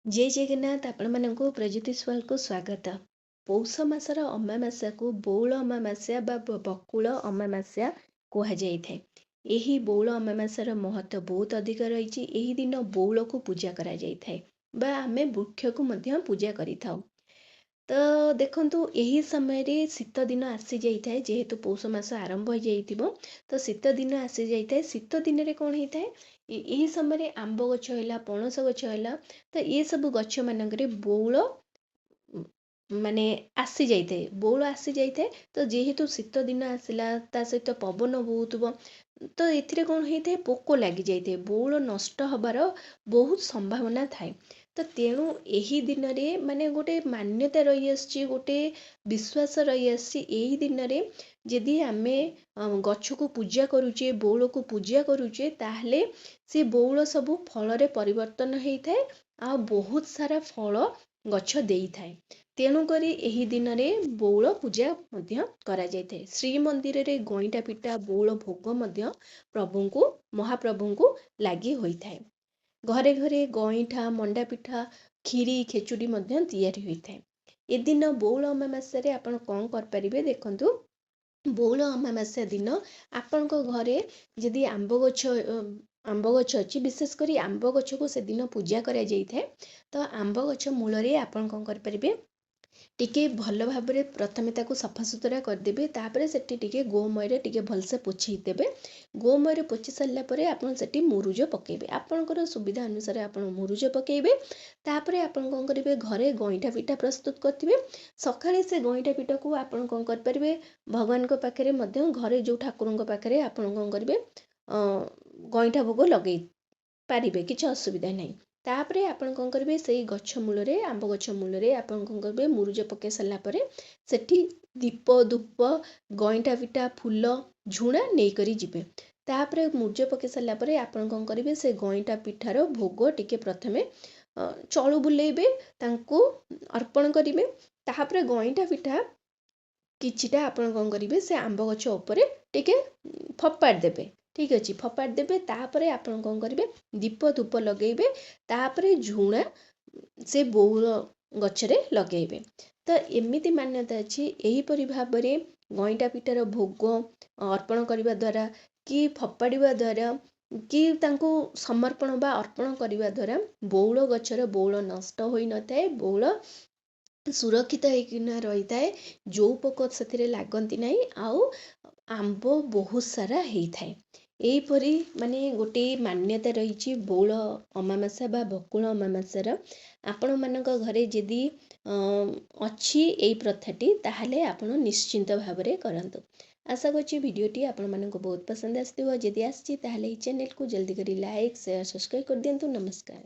जय जगन्नाथ आपण मानक प्रज्योतिष वाल को स्वागत। पौष मासर अमावास्या को बौल अमावास्या बकुल अमावास्या कह जाए। यही बौल अमावास्यार महत्व बहुत अधिक रही। यही दिन बौल को पूजा करा जाए बा आमे वृक्ष को मध्य पूजा करि थाउ। तो देखंतु यही समय रे शीत दिन आसी जाइए जेहेतु पौष मास आरंभ हो जाइथिबो तो शीत दिन आसी जाइए। शीत दिन रे कौन होता है यही समय आंब गछ है पणस गछ है तो ये सब गछ मानक बौल माने आसी जाइए बौल आसी जाइए। तो जेहेतु शीत दिन आसला ता सहित पवन बहुतबो तो एथिरे कौन होता है पोक लगी जाइए बौल नष्ट हबार बहुत संभावना थाए। तो तेणु यही दिन रे माने गोटे मान्यता रही आसी गोटे विश्वास रही आसी यही दिन रे यदि आमे गछ को पूजा करुचे बौल को पूजा करुचे ताहले से बौल सबु फल रे परिवर्तन होता है आ बहुत सारा फल गछ देई थाए। तेणुकरी यही दिन में बौल पूजा करा जाए। श्रीमंदिर रे गईंटा पिटा बौल भोग प्रभु को महाप्रभु को लगी होता है। घरे घरे गईठा मंडा पिठा खीरी खेचुड़ी तैयारी होता है। ए दिन बौल अमावास्या आपण कौन करें देखु बौल अमावास्या दिन आपण घरे जदि आंब गछ अच्छी विशेषकर आंब गछ को से दिन पूजा करा जाए तो आंब गछ मूल आपण कौन करें टिके भल भाव में प्रथमे ताकू सफासुतरा करदेवे तापर से टिके गोमय टिके भलसे पोछी देवे। गोमय पोछी सारा पर आपन सेठी मुरुज पकेबे आपनकर सुविधा अनुसार आपन मुरुज पकेबे। तापर आपन कौन करेंगे घरे गईठा पिठा प्रस्तुत करेंगे। सकाळे से गईठा पिठा को आपन कौन करेंगे भगवान को पाखरे मध्य घरे जो ठाकुर पाखरे आपन कौन करेंगे गईठा भोग लगे पारिबे किसी असुविधा नहीं। तापरे आपण कौन करेंगे से गछ मूल आंब गछ मूल आपण कौन करेंगे मुरुज पके सारा पर सेठी दीप धूप गईठा पिठा फूल झुणा नहीं करी जिबे। तापरे मुरुज पके सारा पर आपण कौन करेंगे से गईठा पिठार भोग टिके प्रथमे चलु बुलेबे तांको अर्पण करेंगे। तापरे गईठा पिठा किछिटा आपण कौन करेंगे से आंब गछ उपरे टिके फपाड़ देबे। ठीक अच्छे फपाड़ देबे। तापरे आपण कौन करेंगे दीप धूप लगेबे तापरे झुणा से बौल गछरे लगेबे। तो एमिति मान्यता अच्छी यहीपरि भाव में गईठा पिठार भोग अर्पण करने द्वारा कि फपाड़ा द्वारा कि तांको समर्पण बा अर्पण करने द्वारा बौल गछर बौल नष्ट होई न थाए बौल सुरक्षित होना रही थाए जो पोक से लगती ना आउ आंब बहुत सारा होता है। यहीपरि माने गोटे मान्यता रही बौल अमावास्या बा बकुल अमावास्यार आपण मानक घरे जदि अच्छी यही प्रथाटी ताहले आपण निश्चिंत भाव में करंतु। आशा करछि भिडियोटी आपण मानक बहुत पसंद आसथिबो। जदि आछि ताहले चैनल को जल्दी करी लाइक शेयर सब्सक्राइब कर दियंतु। नमस्कार।